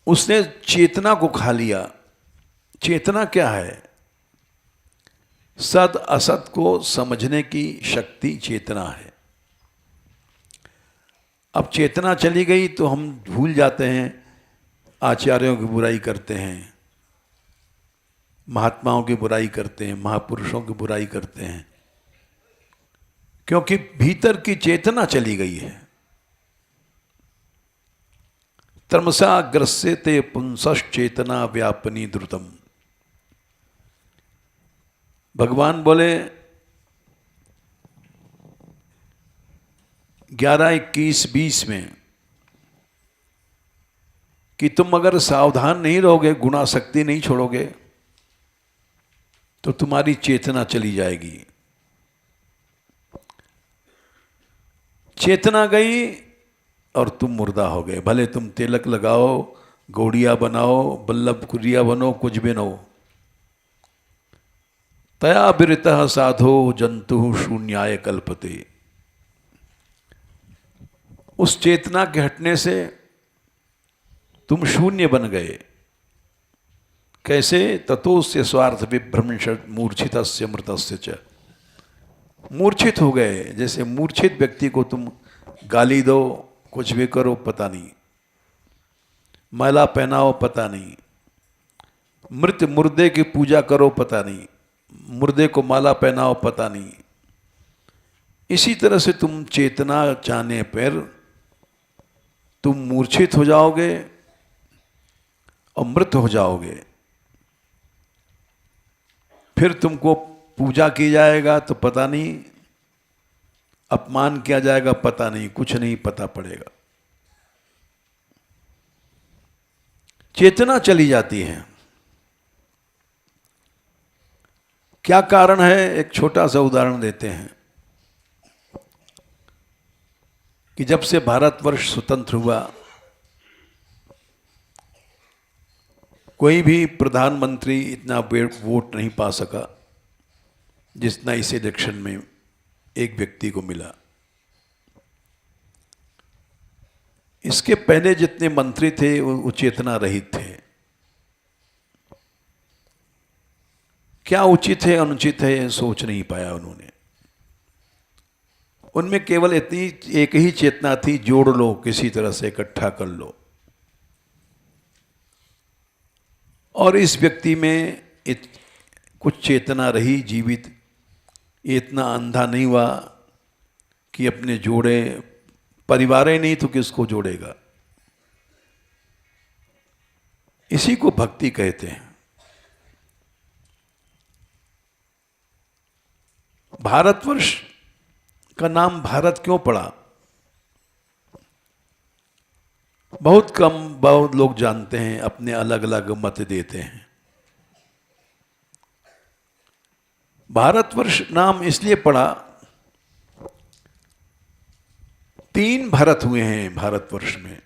S2: उसने चेतना को खा लिया। चेतना क्या है? सद असत को समझने की शक्ति चेतना है। अब चेतना चली गई तो हम भूल जाते हैं, आचार्यों की बुराई करते हैं, महात्माओं की बुराई करते हैं, महापुरुषों की बुराई करते हैं, क्योंकि भीतर की चेतना चली गई है। तमसा ग्रस्यते पुंसश्चेतना व्यापनी द्रुतम। भगवान बोले 11, 21, 20 में कि तुम अगर सावधान नहीं रहोगे, गुणा शक्ति नहीं छोड़ोगे, तो तुम्हारी चेतना चली जाएगी। चेतना गई और तुम मुर्दा हो गए। भले तुम तिलक लगाओ, गौड़िया बनाओ, बल्लभ कुरिया बनो, कुछ भी न हो। तया विरतः साधो जंतु शून्याय कल्पते। उस चेतना के हटने से तुम शून्य बन गए। कैसे? ततोस्य स्वार्थ विभ्रंश मूर्छितस्य मृतस्य च। मूर्छित हो गए। जैसे मूर्छित व्यक्ति को तुम गाली दो, कुछ भी करो, पता नहीं, माला पहनाओ, पता नहीं, मृत मुर्दे की पूजा करो, पता नहीं, मुर्दे को माला पहनाओ, पता नहीं। इसी तरह से तुम चेतना चाहने पर तुम मूर्छित हो जाओगे और मृत हो जाओगे। फिर तुमको पूजा की जाएगा तो पता नहीं, अपमान किया जाएगा पता नहीं, कुछ नहीं पता पड़ेगा। चेतना चली जाती है। क्या कारण है? एक छोटा सा उदाहरण देते हैं कि जब से भारतवर्ष स्वतंत्र हुआ, कोई भी प्रधानमंत्री इतना वोट नहीं पा सका जितना इस इलेक्शन में एक व्यक्ति को मिला। इसके पहले जितने मंत्री थे वो चेतना रहित थे। क्या उचित है अनुचित है सोच नहीं पाया उन्होंने। उनमें केवल इतनी एक ही चेतना थी, जोड़ लो, किसी तरह से इकट्ठा कर लो। और इस व्यक्ति में कुछ चेतना रही जीवित। ये इतना अंधा नहीं हुआ कि अपने जोड़े, परिवार ही नहीं तो किसको जोड़ेगा। इसी को भक्ति कहते हैं। भारतवर्ष का नाम भारत क्यों पड़ा? बहुत लोग जानते हैं, अपने अलग अलग मत देते हैं। भारतवर्ष नाम इसलिए पड़ा, 3 भारत हुए हैं भारतवर्ष में।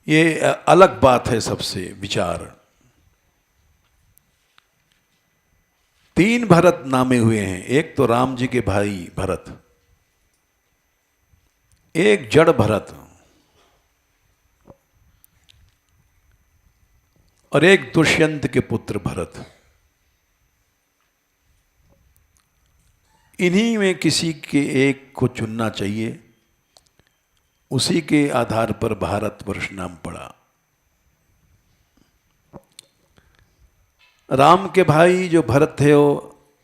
S2: ये अलग बात है सबसे विचार। 3 भरत नामे हुए हैं। एक तो राम जी के भाई भरत, एक जड़ भरत और एक दुष्यंत के पुत्र भरत। इन्हीं में किसी के एक को चुनना चाहिए। उसी के आधार पर भारतवर्ष नाम पड़ा। राम के भाई जो भरत थे वो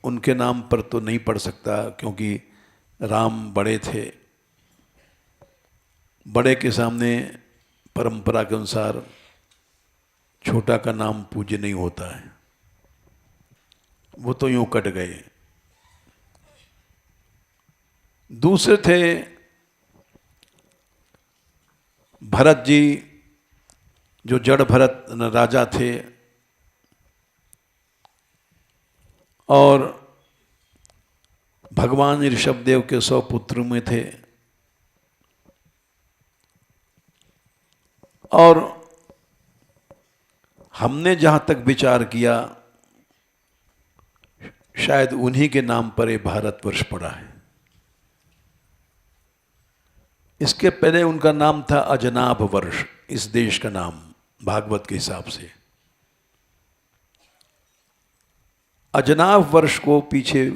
S2: उनके नाम पर तो नहीं पड़ सकता, क्योंकि राम बड़े थे। बड़े के सामने परंपरा के अनुसार छोटा का नाम पूज्य नहीं होता है। वो तो यूं कट गए। दूसरे थे भरत जी, जो जड़ भरत राजा थे। और भगवान ऋषभदेव के 100 पुत्रों में थे। और हमने जहां तक विचार किया, शायद उन्हीं के नाम पर ये भारतवर्ष पड़ा है। इसके पहले उनका नाम था अजनाभ वर्ष, इस देश का नाम भागवत के हिसाब से। अजनाभ वर्ष को पीछे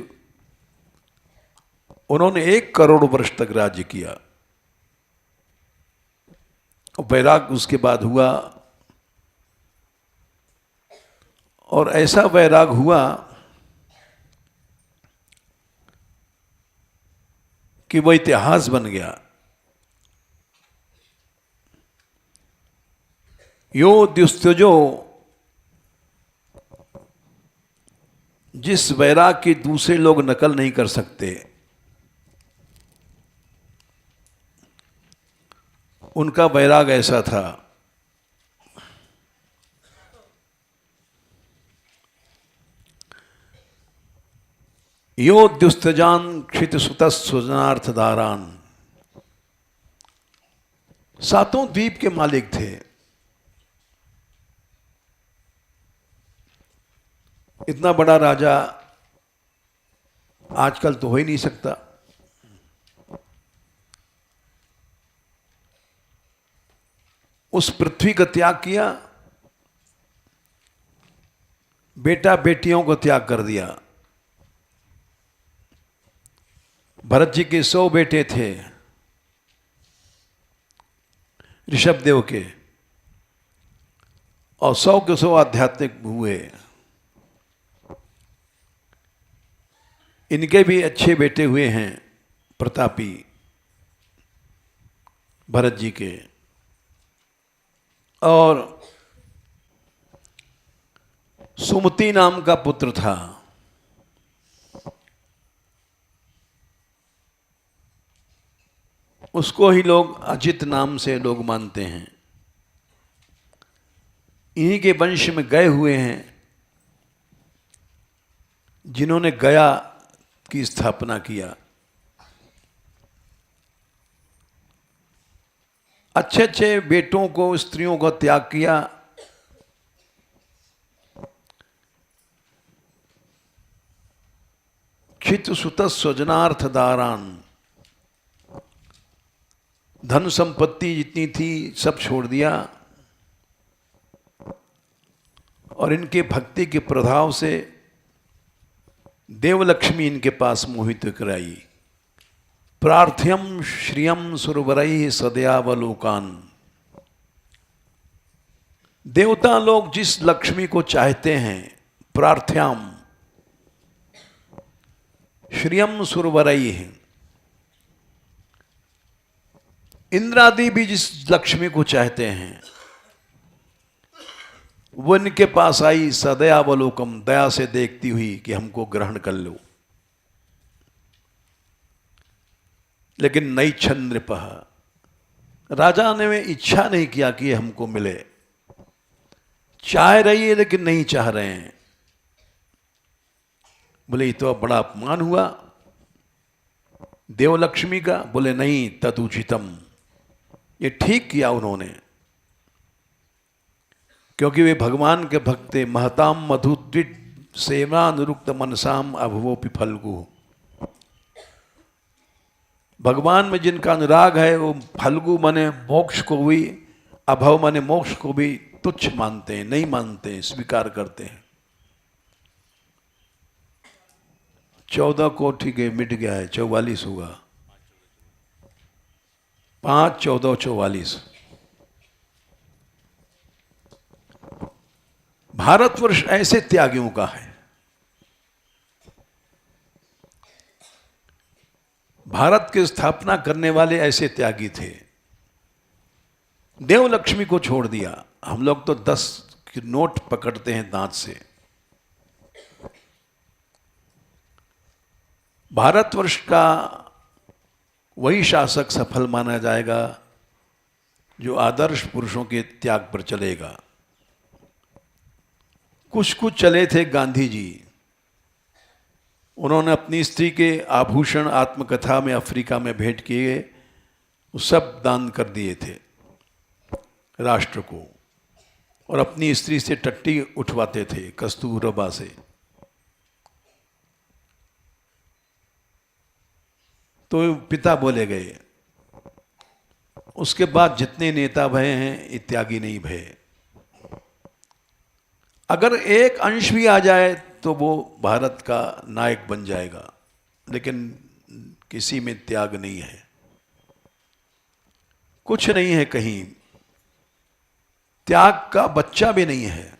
S2: उन्होंने 1 करोड़ वर्ष तक राज्य किया। वैराग उसके बाद हुआ, और ऐसा वैराग हुआ कि वो इतिहास बन गया। यो द्युस्तजो, जिस वैराग की दूसरे लोग नकल नहीं कर सकते, उनका वैराग ऐसा था। यो द्युस्तजान क्षित सुतस्वजनार्थ दारान, 7 द्वीप के मालिक थे। इतना बड़ा राजा आजकल तो हो ही नहीं सकता। उस पृथ्वी का त्याग किया, बेटा बेटियों को त्याग कर दिया। भरत जी के 100 बेटे थे ऋषभदेव के, और 100 के 100 आध्यात्मिक हुए। इनके भी अच्छे बेटे हुए हैं प्रतापी, भरत जी के। और सुमति नाम का पुत्र था। उसको ही लोग अजित नाम से लोग मानते हैं। इन्हीं के वंश में गए हुए हैं जिन्होंने गया की स्थापना किया। अच्छे अच्छे बेटों को, स्त्रियों को त्याग किया। क्षित सुत स्वजनार्थ दारान, धन संपत्ति जितनी थी सब छोड़ दिया, और इनके भक्ति के प्रभाव से देवलक्ष्मी इनके पास मोहित कराई। प्रार्थ्यम श्रियम सुरवरई सदयावलोकान, देवता लोग जिस लक्ष्मी को चाहते हैं, प्रार्थ्याम श्रियम सुरवरई है, इंद्रादि भी जिस लक्ष्मी को चाहते हैं, वो इनके पास आई सदयावलोकम, दया से देखती हुई कि हमको ग्रहण कर लो। लेकिन नैच्छन् नृपः, राजा ने में इच्छा नहीं किया कि ये हमको मिले। चाह रही है लेकिन नहीं चाह रहे हैं। बोले ये तो बड़ा अपमान हुआ देवलक्ष्मी का। बोले नहीं, तदुचितम, ये ठीक किया उन्होंने, क्योंकि वे भगवान के भक्त थे। महताम मधुद्विट सेवानुरुक्त मनसाम अभवोपि फल्गु, भगवान में जिनका अनुराग है वो फल्गु माने मोक्ष को भी, अभव माने मोक्ष को भी तुच्छ मानते हैं, नहीं मानते हैं, स्वीकार करते हैं। 14 को ठीक है, मिट गया है, 44 होगा। 5, 14, 44। भारतवर्ष ऐसे त्यागियों का है। भारत की स्थापना करने वाले ऐसे त्यागी थे। देवलक्ष्मी को छोड़ दिया। हम लोग तो 10 के नोट पकड़ते हैं दांत से। भारतवर्ष का वही शासक सफल माना जाएगा जो आदर्श पुरुषों के त्याग पर चलेगा। कुछ कुछ चले थे गांधी जी, उन्होंने अपनी स्त्री के आभूषण आत्मकथा में अफ्रीका में भेंट किए, वो सब दान कर दिए थे राष्ट्र को, और अपनी स्त्री से टट्टी उठवाते थे कस्तूरबा से। तो पिता बोले गए। उसके बाद जितने नेता भये हैं ये त्यागी नहीं भये। अगर एक अंश भी आ जाए तो वो भारत का नायक बन जाएगा, लेकिन किसी में त्याग नहीं है, कुछ नहीं है कहीं, त्याग का बच्चा भी नहीं है।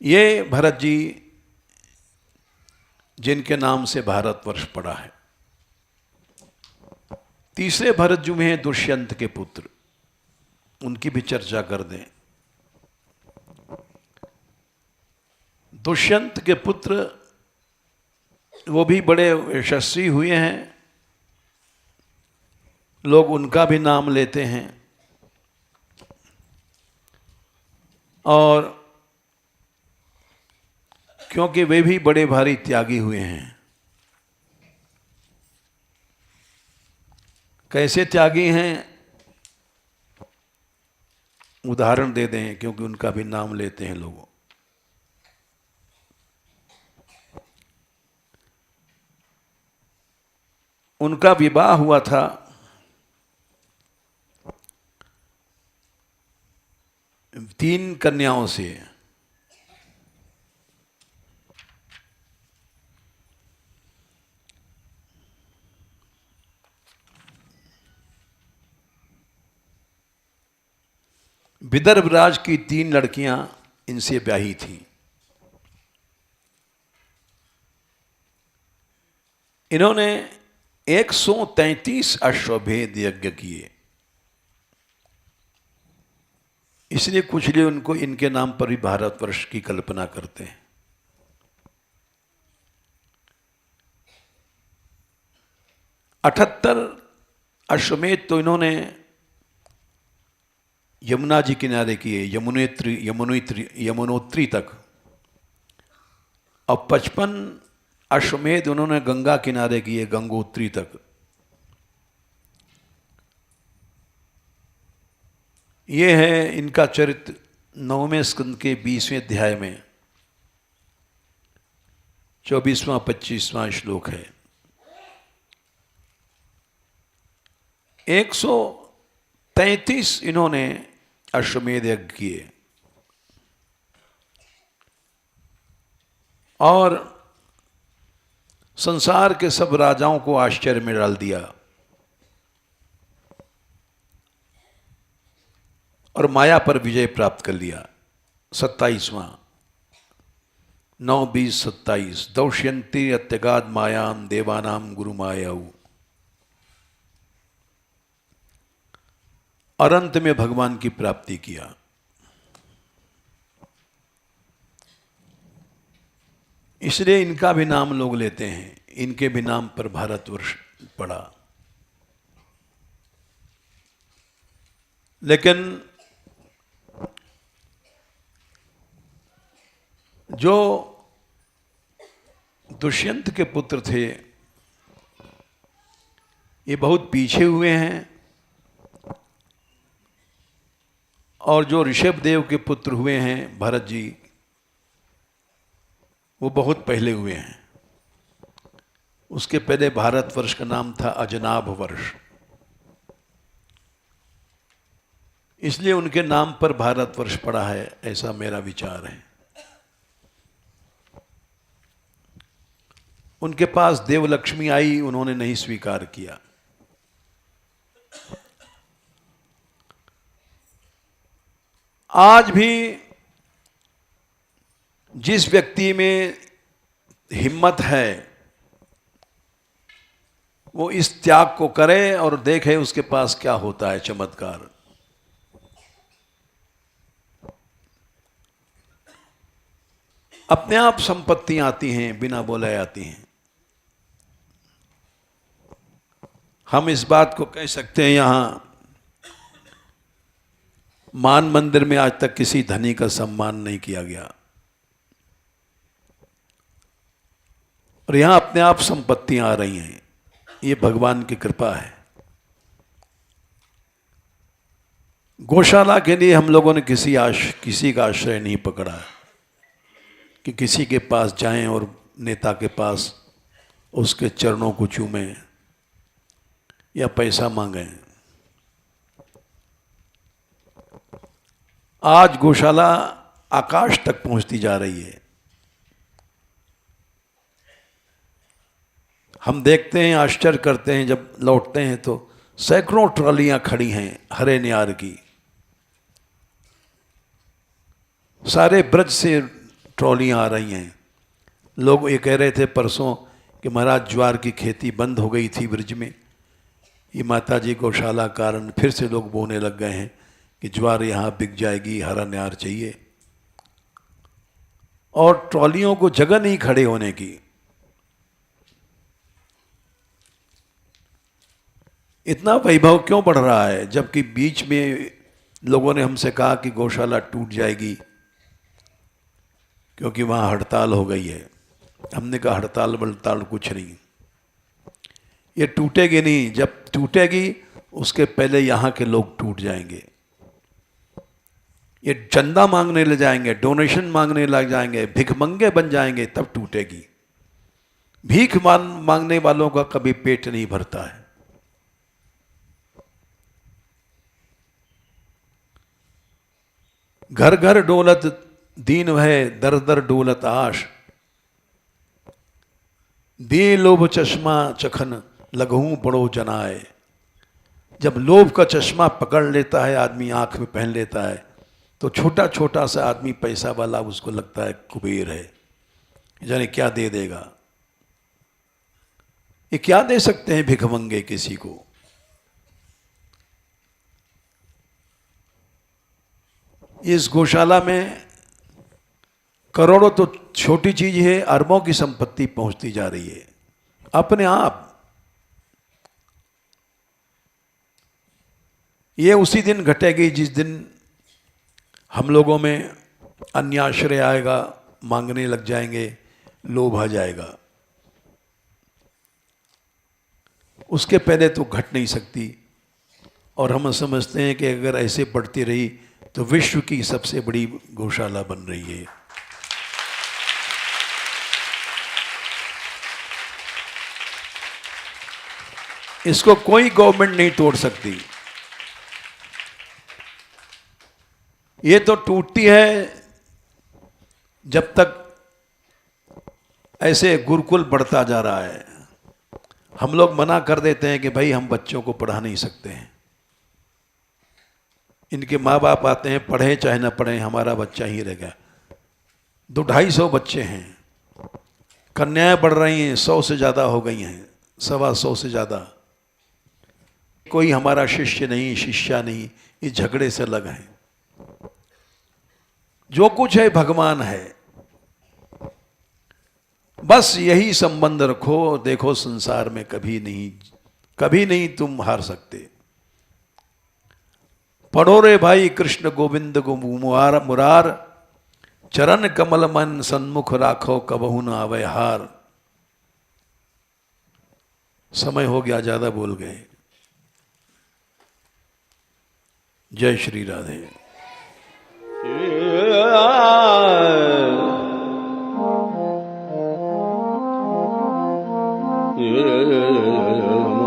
S2: ये भरत जी जिनके नाम से भारतवर्ष पड़ा है। तीसरे भरत जी में हैं दुष्यंत के पुत्र, उनकी भी चर्चा कर दें। दुष्यंत के पुत्र वो भी बड़े यशस्वी हुए हैं, लोग उनका भी नाम लेते हैं। और क्योंकि वे भी बड़े भारी त्यागी हुए हैं। कैसे त्यागी हैं उदाहरण दे दें, क्योंकि उनका भी नाम लेते हैं लोगों। उनका विवाह हुआ था तीन कन्याओं से। विदर्भ राज की तीन लड़कियां इनसे ब्याही थीं। इन्होंने 133 अश्वमेध यज्ञ किए, इसलिए कुछ लोग उनको इनके नाम पर भी भारतवर्ष की कल्पना करते हैं। अठहत्तर अश्वमेध तो इन्होंने यमुना जी किनारे किए, यमुनोत्री तक, और 55 अश्वमेध उन्होंने गंगा किनारे किए, गंगोत्री तक। ये है इनका चरित्र 9वें स्कंद के 20वें अध्याय में 24वां 25वां श्लोक है। 133 इन्होंने अश्वमेध यज्ञ किए और संसार के सब राजाओं को आश्चर्य में डाल दिया, और माया पर विजय प्राप्त कर लिया। 27वां 9, 20, 27 दौष्यंती अत्यगाद मायाम देवानाम गुरु मायाऊ। और अंत में भगवान की प्राप्ति किया। इसलिए इनका भी नाम लोग लेते हैं, इनके भी नाम पर भारतवर्ष पड़ा। लेकिन जो दुष्यंत के पुत्र थे ये बहुत पीछे हुए हैं, और जो ऋषभदेव के पुत्र हुए हैं भरत जी, वो बहुत पहले हुए हैं। उसके पहले भारतवर्ष का नाम था अजनाभ वर्ष, इसलिए उनके नाम पर भारतवर्ष पड़ा है, ऐसा मेरा विचार है। उनके पास देवलक्ष्मी आई, उन्होंने नहीं स्वीकार किया। आज भी जिस व्यक्ति में हिम्मत है वो इस त्याग को करे और देखे उसके पास क्या होता है चमत्कार। अपने आप संपत्तियां आती हैं, बिना बोले आती हैं। हम इस बात को कह सकते हैं, यहां मान मंदिर में आज तक किसी धनी का सम्मान नहीं किया गया, और यहां अपने आप संपत्तियां आ रही हैं। ये भगवान की कृपा है। गौशाला के लिए हम लोगों ने किसी का आश्रय नहीं पकड़ा कि किसी के पास जाएं और नेता के पास उसके चरणों को चूमें या पैसा मांगें। आज गौशाला आकाश तक पहुंचती जा रही है। हम देखते हैं, आश्चर्य करते हैं, जब लौटते हैं तो सैकड़ों ट्रॉलियां खड़ी हैं हरे न्यार की। सारे ब्रज से ट्रॉलियां आ रही हैं। लोग ये कह रहे थे परसों कि महाराज ज्वार की खेती बंद हो गई थी ब्रज में, ये माता जी गौशाला कारण फिर से लोग बोने लग गए हैं कि ज्वार यहाँ बिक जाएगी, हरा न्यार चाहिए। और ट्रॉलियों को जगह नहीं खड़े होने की। इतना वैभव क्यों बढ़ रहा है, जबकि बीच में लोगों ने हमसे कहा कि गौशाला टूट जाएगी क्योंकि वहाँ हड़ताल हो गई है। हमने कहा हड़ताल बड़ताल कुछ नहीं, ये टूटेगी नहीं। जब टूटेगी उसके पहले यहाँ के लोग टूट जाएंगे। ये चंदा मांगने ले जाएंगे, डोनेशन मांगने लग जाएंगे, भिखमंगे बन जाएंगे, तब टूटेगी। भीख मांगने वालों का कभी पेट नहीं भरता है। घर घर डोलत दीन है, दर दर डोलत आश। दे लोभ चश्मा चखन लगहूं बड़ो जनाए। जब लोभ का चश्मा पकड़ लेता है आदमी, आंख में पहन लेता है, तो छोटा छोटा सा आदमी पैसा वाला उसको लगता है कुबेर है, जाने क्या दे देगा। ये क्या दे सकते हैं भिखमंगे किसी को। इस गौशाला में करोड़ों तो छोटी चीज है, अरबों की संपत्ति पहुंचती जा रही है अपने आप। ये उसी दिन घटेगी जिस दिन हम लोगों में अन्याश्रय आएगा, मांगने लग जाएंगे, लोभ आ जाएगा। उसके पहले तो घट नहीं सकती। और हम समझते हैं कि अगर ऐसे बढ़ती रही तो विश्व की सबसे बड़ी गौशाला बन रही है। इसको कोई गवर्नमेंट नहीं तोड़ सकती। ये तो टूटती है जब तक ऐसे गुरुकुल बढ़ता जा रहा है। हम लोग मना कर देते हैं कि भाई हम बच्चों को पढ़ा नहीं सकते हैं। इनके माँ बाप आते हैं, पढ़े चाहे ना पढ़े हमारा बच्चा ही रहेगा। 200-250 बच्चे हैं, कन्याएं बढ़ रही हैं, 100 से ज़्यादा हो गई हैं, 125 से ज़्यादा। कोई हमारा शिष्य नहीं, शिष्या नहीं, ये झगड़े से अलग हैं। जो कुछ है भगवान है, बस यही संबंध रखो। देखो संसार में कभी नहीं तुम हार सकते। पढ़ो रे भाई कृष्ण गोविंद गो मुरार, चरण कमल मन सन्मुख राखो कबहु न आवे हार। समय हो गया, ज्यादा बोल गए। जय श्री राधे।
S1: Yeah.